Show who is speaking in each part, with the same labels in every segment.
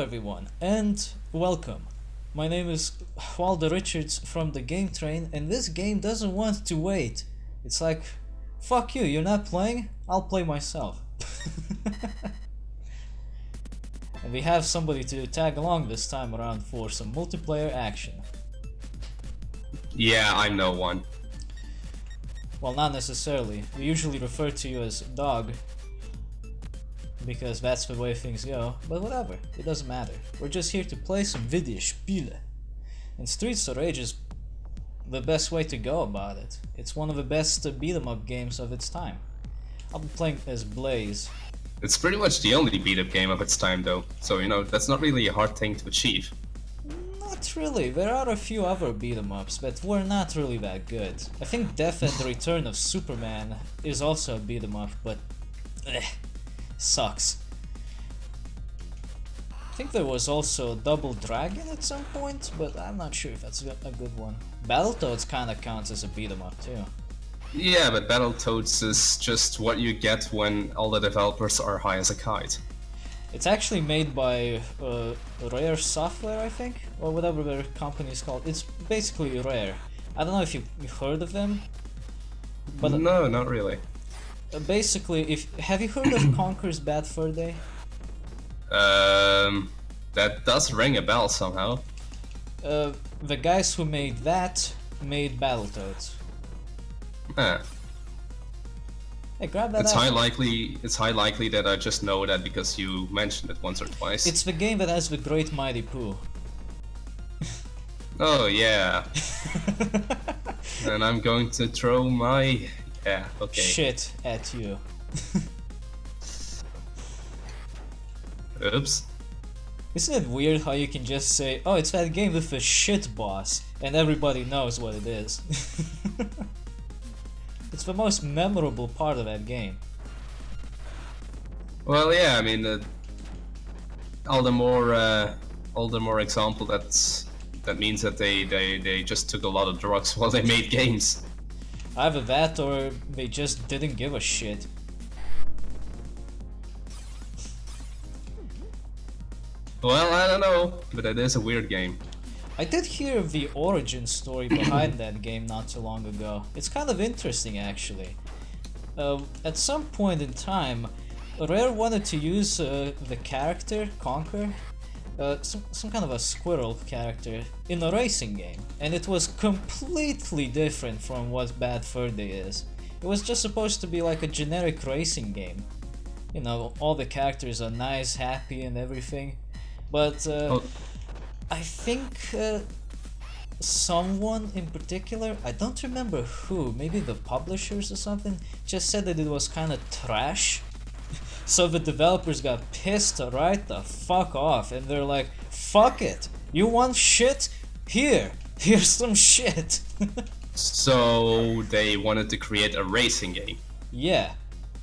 Speaker 1: everyone, and welcome. My name is Hwaldar from DaGameTrain, and this game doesn't want to wait. It's like, fuck you, you're not playing? I'll play myself. And we have somebody to tag along this time around for some multiplayer action.
Speaker 2: Yeah, I'm no one.
Speaker 1: Well, not necessarily. We usually refer to you as Dog, because that's the way things go, but whatever, it doesn't matter. We're just here to play some Videospiele. And Streets of Rage is the best way to go about it. It's one of the best beat-em-up games of its time. I'll be playing as Blaze.
Speaker 2: It's pretty much the only beat-up game of its time though, so you know, that's not really a hard thing to achieve.
Speaker 1: Not really, there are a few other beat-em-ups, but were not really that good. I think Death and the Return of Superman is also a beat-em-up, but sucks. I think there was also Double Dragon at some point, but I'm not sure if that's a good one. Battletoads kinda counts as a beat-em-up too.
Speaker 2: Yeah, but Battletoads is just what you get when all the developers are high as a kite.
Speaker 1: It's actually made by Rare Software, I think, or whatever their company is called. It's basically Rare. I don't know if you've heard of them, but
Speaker 2: no, not really.
Speaker 1: Basically, have you heard of Conker's Bad Fur Day?
Speaker 2: That does ring a bell somehow.
Speaker 1: The guys who made that made Battletoads.
Speaker 2: Huh.
Speaker 1: Hey, grab that
Speaker 2: It's
Speaker 1: out.
Speaker 2: high likely that I just know that because you mentioned it once or twice.
Speaker 1: It's the game that has the Great Mighty Pooh.
Speaker 2: Oh yeah. And I'm going to throw my... Yeah, okay.
Speaker 1: Shit at you.
Speaker 2: Oops.
Speaker 1: Isn't it weird how you can just say, oh, it's that game with the shit boss, and everybody knows what it is? It's the most memorable part of that game.
Speaker 2: Well, yeah, I mean, all the more example that means that they just took a lot of drugs while they made games.
Speaker 1: Either that or they just didn't give a shit.
Speaker 2: Well, I don't know, but it is a weird game.
Speaker 1: I did hear the origin story behind that game not too long ago. It's kind of interesting actually. At some point in time, Rare wanted to use the character, Conker, some kind of a squirrel character, in a racing game. And it was completely different from what Bad Fur Day is. It was just supposed to be like a generic racing game. You know, all the characters are nice, happy and everything. But I think someone in particular, I don't remember who, maybe the publishers or something, just said that it was kind of trash. So the developers got pissed right the fuck off and they're like, fuck it, you want shit? Here's some shit.
Speaker 2: So they wanted to create a racing game.
Speaker 1: Yeah,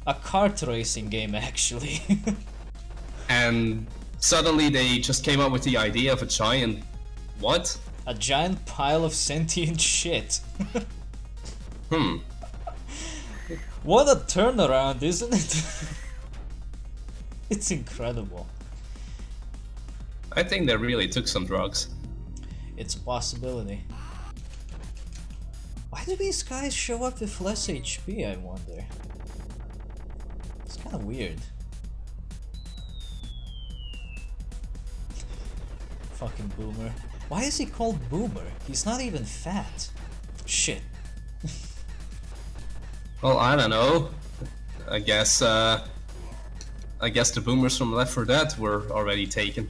Speaker 1: a kart racing game actually.
Speaker 2: And suddenly they just came up with the idea of a giant... what?
Speaker 1: A giant pile of sentient shit. What a turnaround, isn't it? It's incredible.
Speaker 2: I think they really took some drugs.
Speaker 1: It's a possibility. Why do these guys show up with less HP, I wonder? It's kind of weird. Fucking Boomer. Why is he called Boomer? He's not even fat. Shit.
Speaker 2: Well, I don't know. I guess the boomers from Left 4 Dead were already taken.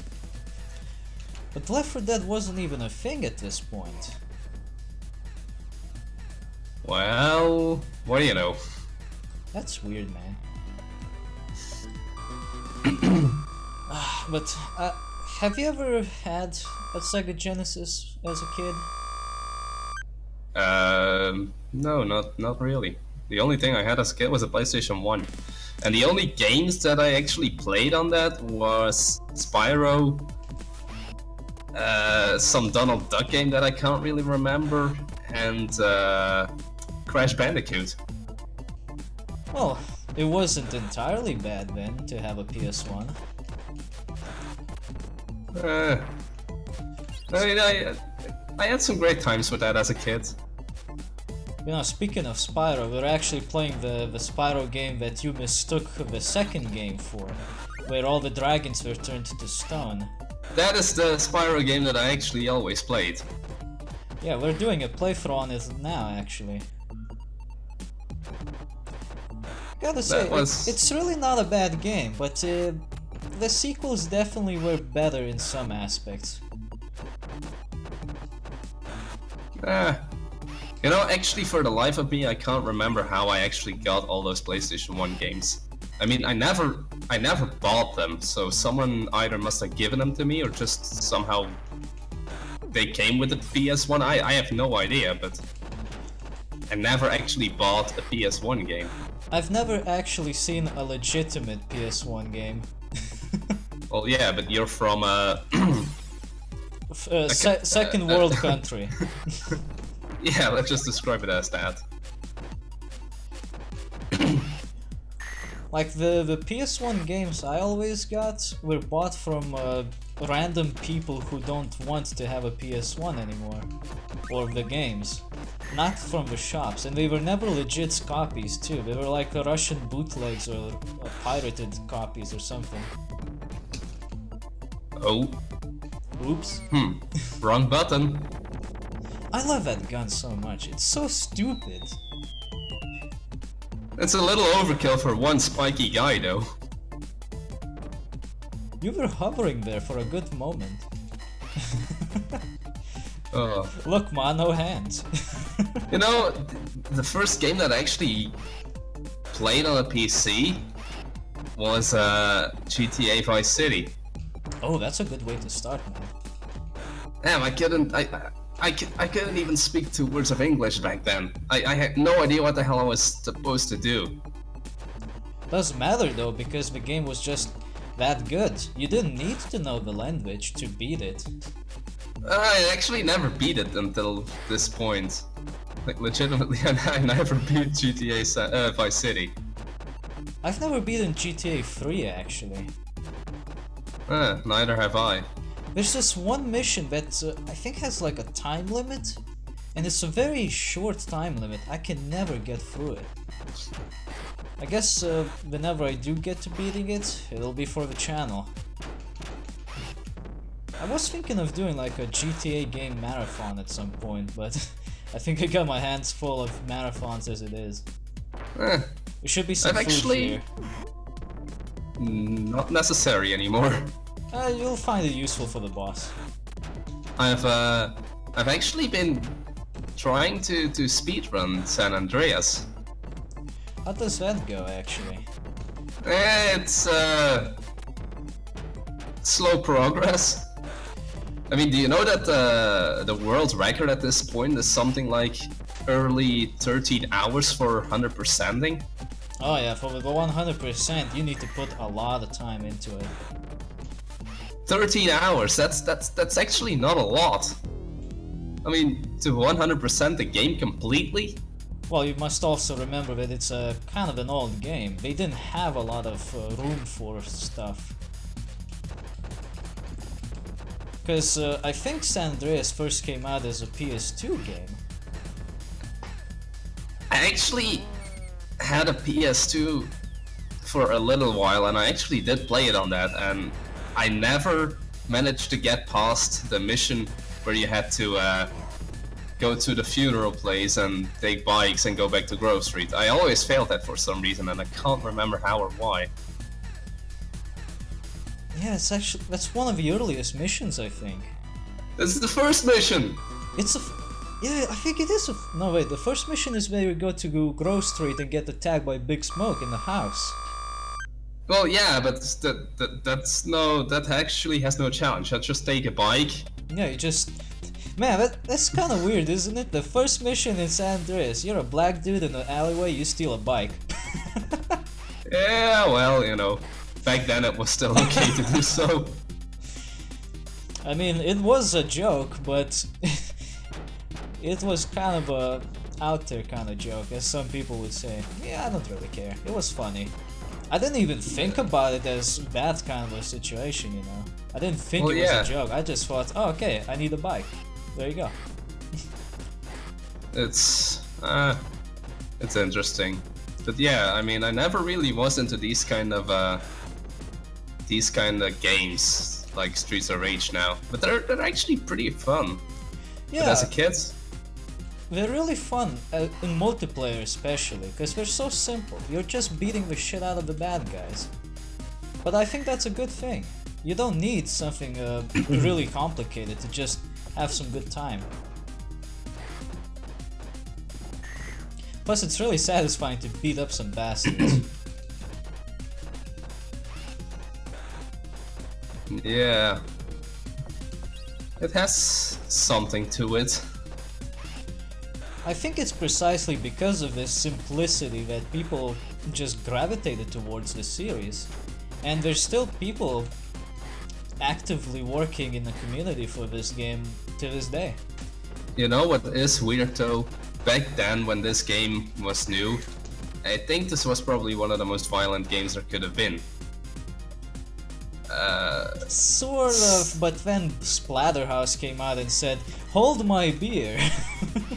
Speaker 1: But Left 4 Dead wasn't even a thing at this point.
Speaker 2: Well, what do you know?
Speaker 1: That's weird, man. But, have you ever had a Sega Genesis as a kid?
Speaker 2: No, not really. The only thing I had as a kid was a PlayStation 1. And the only games that I actually played on that was Spyro, some Donald Duck game that I can't really remember, and Crash Bandicoot.
Speaker 1: Well, it wasn't entirely bad then to have a PS1.
Speaker 2: Uh, I mean, I had some great times with that as a kid.
Speaker 1: You know, speaking of Spyro, we're actually playing the Spyro game that you mistook the second game for, where all the dragons were turned to stone.
Speaker 2: That is the Spyro game that I actually always played.
Speaker 1: Yeah, we're doing a playthrough on it now, actually. Gotta say, it's really not a bad game, but the sequels definitely were better in some aspects.
Speaker 2: You know, actually, for the life of me, I can't remember how I actually got all those PlayStation 1 games. I mean, I never bought them, so someone either must have given them to me or just somehow they came with the PS1. I have no idea, but I never actually bought a PS1 game.
Speaker 1: I've never actually seen a legitimate PS1 game.
Speaker 2: Well, yeah, but you're from a
Speaker 1: second world country.
Speaker 2: Yeah, let's just describe it as that.
Speaker 1: Like the PS1 games I always got were bought from random people who don't want to have a PS1 anymore, or the games, not from the shops, and they were never legit copies too. They were like Russian bootlegs or pirated copies or something.
Speaker 2: Oh.
Speaker 1: Oops.
Speaker 2: Wrong button.
Speaker 1: I love that gun so much. It's so stupid.
Speaker 2: It's a little overkill for one spiky guy, though.
Speaker 1: You were hovering there for a good moment. Look, ma, no hands.
Speaker 2: You know, the first game that I actually played on a PC was GTA Vice City.
Speaker 1: Oh, that's a good way to start, man.
Speaker 2: Damn, I couldn't even speak 2 words of English back then. I had no idea what the hell I was supposed to do.
Speaker 1: Doesn't matter though, because the game was just that good. You didn't need to know the language to beat it.
Speaker 2: I actually never beat it until this point. Like, legitimately, I never beat GTA Vice City.
Speaker 1: I've never beaten GTA 3 actually.
Speaker 2: Neither have I.
Speaker 1: There's this one mission that I think has like a time limit, and it's a very short time limit. I can never get through it. I guess whenever I do get to beating it, it'll be for the channel. I was thinking of doing like a GTA game marathon at some point, but I think I got my hands full of marathons as it is. There should be some food here.
Speaker 2: Not necessary anymore.
Speaker 1: You'll find it useful for the boss.
Speaker 2: I've actually been trying to speedrun San Andreas.
Speaker 1: How does that go, actually?
Speaker 2: It's slow progress. I mean, do you know that the world record at this point is something like early 13 hours for 100%ing?
Speaker 1: Oh yeah, for the 100%, you need to put a lot of time into it.
Speaker 2: 13 hours, that's actually not a lot. I mean, to 100% the game completely?
Speaker 1: Well, you must also remember that it's a kind of an old game. They didn't have a lot of room for stuff. Because I think San Andreas first came out as a PS2 game.
Speaker 2: I actually had a PS2 for a little while, and I actually did play it on that, and I never managed to get past the mission where you had to go to the funeral place and take bikes and go back to Grove Street. I always failed that for some reason, and I can't remember how or why.
Speaker 1: Yeah, that's one of the earliest missions, I think.
Speaker 2: This is the first mission!
Speaker 1: Yeah, I think it is no wait, the first mission is where you go to Grove Street and get attacked by Big Smoke in the house.
Speaker 2: Well, yeah, but that actually has no challenge. I just take a bike.
Speaker 1: Yeah, you just... Man, that's kind of weird, isn't it? The first mission in San Andreas, you're a black dude in an alleyway, you steal a bike.
Speaker 2: Yeah, well, you know, back then it was still okay to do so.
Speaker 1: I mean, it was a joke, but it was kind of a out there kind of joke, as some people would say. Yeah, I don't really care. It was funny. I didn't even think about it as that kind of a situation, you know. I didn't think
Speaker 2: Well,
Speaker 1: it was
Speaker 2: yeah.
Speaker 1: a joke. I just thought, oh, okay, I need a bike. There you go.
Speaker 2: It's interesting. But yeah, I mean, I never really was into these kind of games like Streets of Rage now. But they're actually pretty fun.
Speaker 1: Yeah,
Speaker 2: But as a kid,
Speaker 1: they're really fun, in multiplayer especially, because they're so simple. You're just beating the shit out of the bad guys. But I think that's a good thing. You don't need something really complicated to just have some good time. Plus, it's really satisfying to beat up some bastards.
Speaker 2: yeah, it has something to it.
Speaker 1: I think it's precisely because of this simplicity that people just gravitated towards the series. And there's still people actively working in the community for this game to this day.
Speaker 2: You know what is weird though? Back then, when this game was new, I think this was probably one of the most violent games there could have been.
Speaker 1: Sort of, but then Splatterhouse came out and said, "Hold my beer."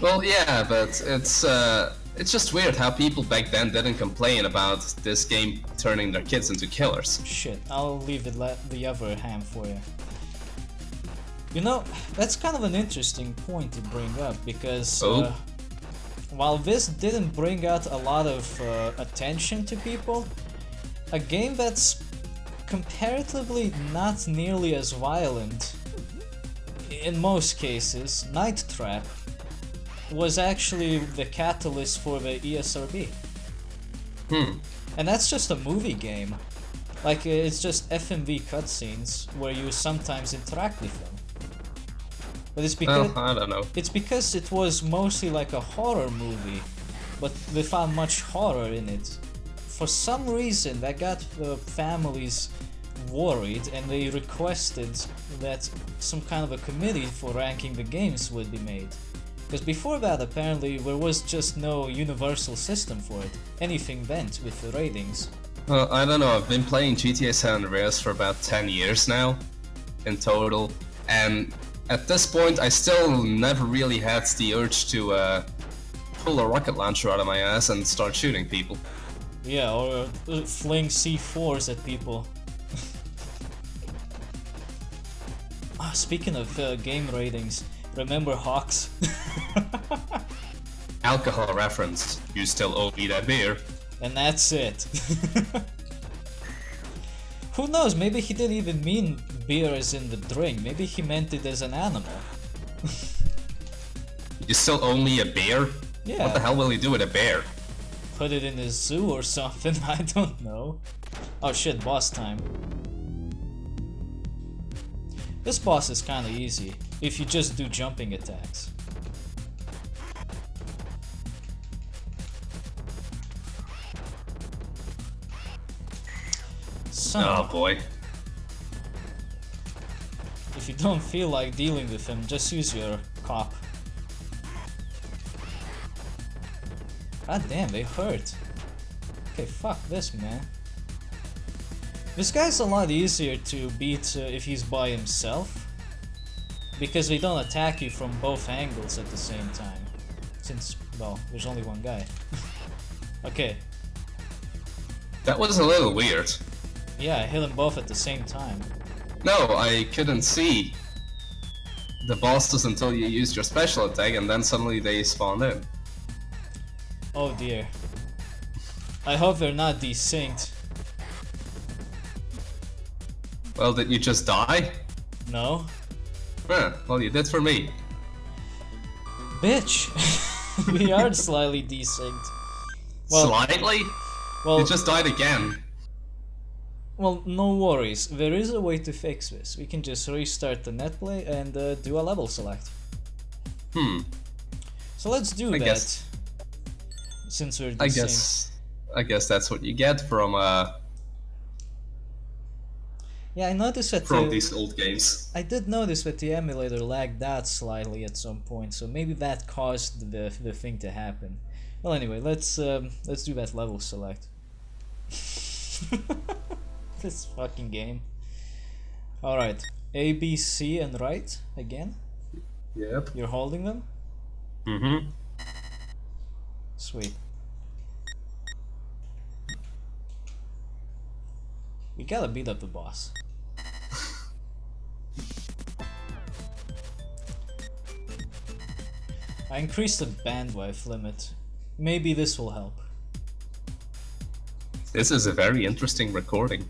Speaker 2: Well, yeah, but it's just weird how people back then didn't complain about this game turning their kids into killers.
Speaker 1: Shit, I'll leave the other hand for you. You know, that's kind of an interesting point to bring up because while this didn't bring out a lot of attention to people, a game that's comparatively not nearly as violent in most cases, Night Trap, was actually the catalyst for the ESRB. And that's just a movie game. Like, it's just FMV cutscenes where you sometimes interact with them. But it's because
Speaker 2: I don't know.
Speaker 1: it's because it was mostly like a horror movie, but they found much horror in it. For some reason, that got the families worried, and they requested that some kind of a committee for ranking the games would be made. Because before that, apparently, there was just no universal system for it. Anything went with the ratings.
Speaker 2: Well, I don't know. I've been playing GTA San Andreas for about 10 years now, in total, and at this point, I still never really had the urge to pull a rocket launcher out of my ass and start shooting people.
Speaker 1: Yeah, or fling C4s at people. Speaking of game ratings, remember Hawks?
Speaker 2: Alcohol reference. You still owe me that beer.
Speaker 1: And that's it. Who knows, maybe he didn't even mean beer as in the drink, maybe he meant it as an animal.
Speaker 2: You still owe me a bear?
Speaker 1: Yeah.
Speaker 2: What the hell will you do with a bear?
Speaker 1: Put it in a zoo or something, I don't know. Oh shit, boss time. This boss is kinda easy, if you just do jumping attacks.
Speaker 2: Oh boy.
Speaker 1: If you don't feel like dealing with him, just use your cop. God damn, they hurt. Okay, fuck this, man. This guy's a lot easier to beat if he's by himself, because they don't attack you from both angles at the same time. Since, well, there's only one guy. Okay.
Speaker 2: That was a little weird.
Speaker 1: Yeah, I hit them both at the same time.
Speaker 2: No, I couldn't see the bosses until you used your special attack, and then suddenly they spawned in.
Speaker 1: Oh dear. I hope they're not desynced.
Speaker 2: Well, did you just die?
Speaker 1: No?
Speaker 2: Well, you did for me.
Speaker 1: Bitch! We are slightly desynced. Well,
Speaker 2: Slightly?
Speaker 1: well,
Speaker 2: You just died again.
Speaker 1: well, no worries. There is a way to fix this. We can just restart the netplay and do a level select. So let's do that.
Speaker 2: Guess.
Speaker 1: Since we're desynced.
Speaker 2: I guess that's what you get from
Speaker 1: Yeah, I noticed that
Speaker 2: these old games.
Speaker 1: I did notice that the emulator lagged out slightly at some point, so maybe that caused the thing to happen. Well, anyway, let's do that level select. This fucking game. Alright. A, B, C, and right again?
Speaker 2: Yep.
Speaker 1: You're holding them?
Speaker 2: Mm-hmm.
Speaker 1: Sweet. We gotta beat up the boss. I increased the bandwidth limit. Maybe this will help.
Speaker 2: This is a very interesting recording.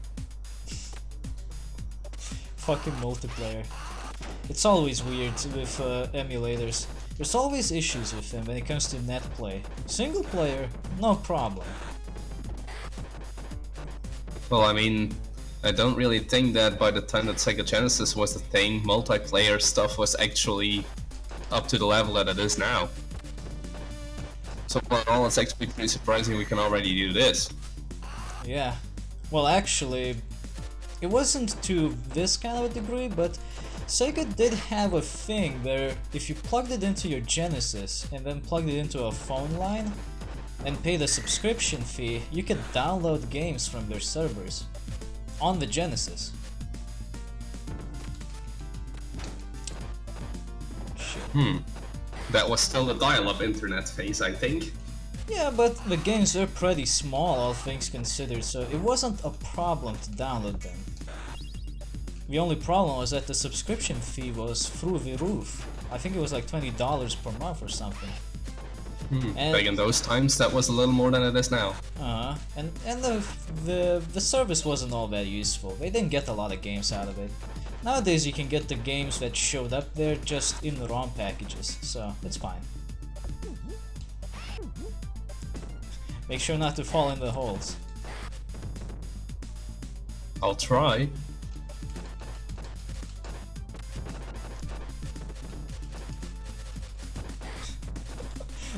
Speaker 1: Fucking multiplayer. It's always weird with emulators. There's always issues with them when it comes to net play. Single player, no problem.
Speaker 2: Well, I mean, I don't really think that by the time that Sega Genesis was a thing, multiplayer stuff was actually up to the level that it is now. So all in all, it's actually pretty surprising we can already do this.
Speaker 1: Yeah. Well, actually, it wasn't to this kind of a degree, but Sega did have a thing where if you plugged it into your Genesis and then plugged it into a phone line and paid a subscription fee, you could download games from their servers on the Genesis. Shit.
Speaker 2: That was still the dial-up internet phase, I think.
Speaker 1: Yeah, but the games were pretty small, all things considered, so it wasn't a problem to download them. The only problem was that the subscription fee was through the roof. I think it was like $20 per month or something. And,
Speaker 2: Back in those times, that was a little more than it is now.
Speaker 1: and the service wasn't all that useful. They didn't get a lot of games out of it. Nowadays you can get the games that showed up there just in the ROM packages, so it's fine. Make sure not to fall in the holes.
Speaker 2: I'll try.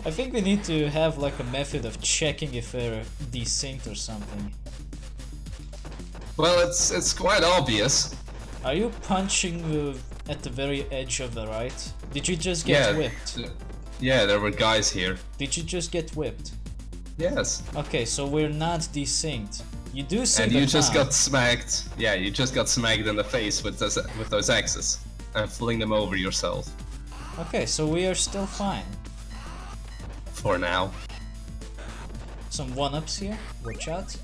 Speaker 1: I think we need to have like a method of checking if they're desynced or something.
Speaker 2: Well, it's quite obvious.
Speaker 1: Are you punching at the very edge of the right? Did you just get whipped?
Speaker 2: Yeah, there were guys here.
Speaker 1: Did you just get whipped?
Speaker 2: Yes.
Speaker 1: Okay, so we're not desynced. You do see
Speaker 2: And
Speaker 1: the
Speaker 2: you just
Speaker 1: time.
Speaker 2: got smacked. Yeah, you just got smacked in the face with those axes and fling them over yourself.
Speaker 1: Okay, so we are still fine.
Speaker 2: For now.
Speaker 1: Some one-ups here. Watch out.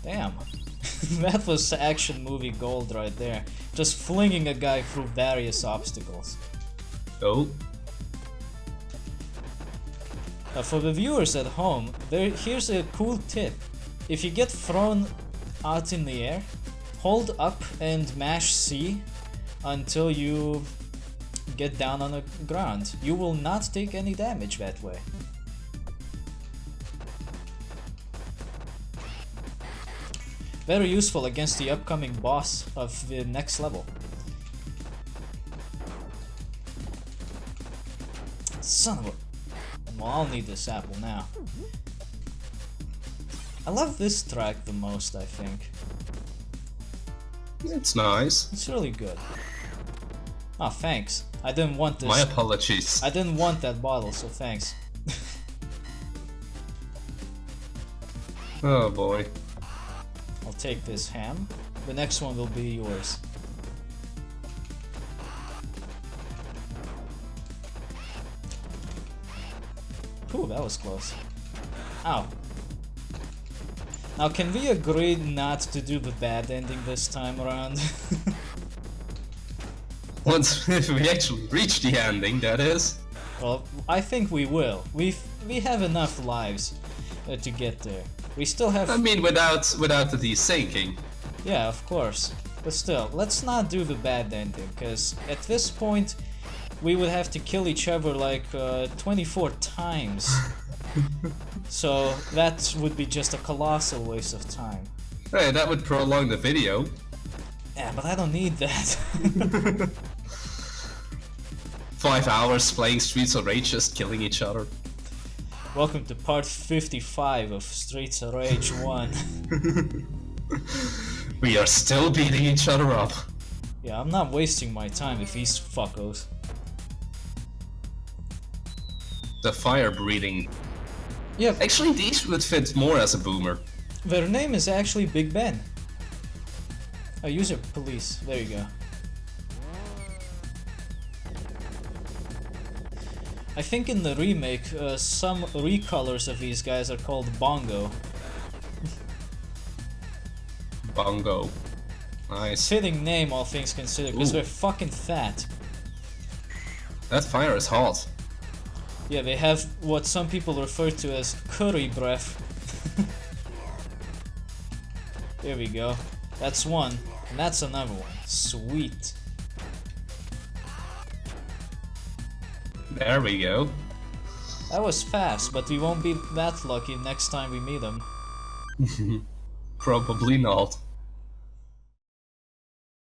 Speaker 1: Damn. That was action movie gold right there. Just flinging a guy through various obstacles.
Speaker 2: Oh.
Speaker 1: For the viewers at home, here's a cool tip. If you get thrown out in the air, hold up and mash C until you get down on the ground. You will not take any damage that way. Very useful against the upcoming boss of the next level. Son of a... Well, I'll need this apple now. I love this track the most, I think.
Speaker 2: It's nice.
Speaker 1: It's really good. Oh, thanks. I didn't want this.
Speaker 2: My apologies.
Speaker 1: I didn't want that bottle, so thanks.
Speaker 2: Oh boy.
Speaker 1: I'll take this ham. The next one will be yours. Ooh, that was close. Ow. Now, can we agree not to do the bad ending this time around?
Speaker 2: Once if we actually reach the ending, that is.
Speaker 1: Well, I think we will. We have enough lives to get there. We still have...
Speaker 2: I mean, without the desyncing.
Speaker 1: Yeah, of course. But still, let's not do the bad ending, because at this point we would have to kill each other like 24 times. So that would be just a colossal waste of time.
Speaker 2: Hey, that would prolong the video.
Speaker 1: Yeah, but I don't need that.
Speaker 2: 5 hours playing Streets of Rage, just killing each other.
Speaker 1: Welcome to part 55 of Streets of Rage 1.
Speaker 2: We are still beating each other up.
Speaker 1: Yeah, I'm not wasting my time with these fuckos.
Speaker 2: The fire breathing
Speaker 1: Yeah,
Speaker 2: Actually, these would fit more as a boomer.
Speaker 1: their name is actually Big Ben. Oh, user police. There you go. I think in the remake, some recolors of these guys are called Bongo.
Speaker 2: Bongo. Nice.
Speaker 1: Fitting name, all things considered, because
Speaker 2: Ooh.
Speaker 1: they're fucking fat.
Speaker 2: That fire is hot.
Speaker 1: Yeah, they have what some people refer to as curry breath. There we go. That's one, and that's another one. Sweet.
Speaker 2: There we go.
Speaker 1: That was fast, but we won't be that lucky next time we meet them.
Speaker 2: Probably not.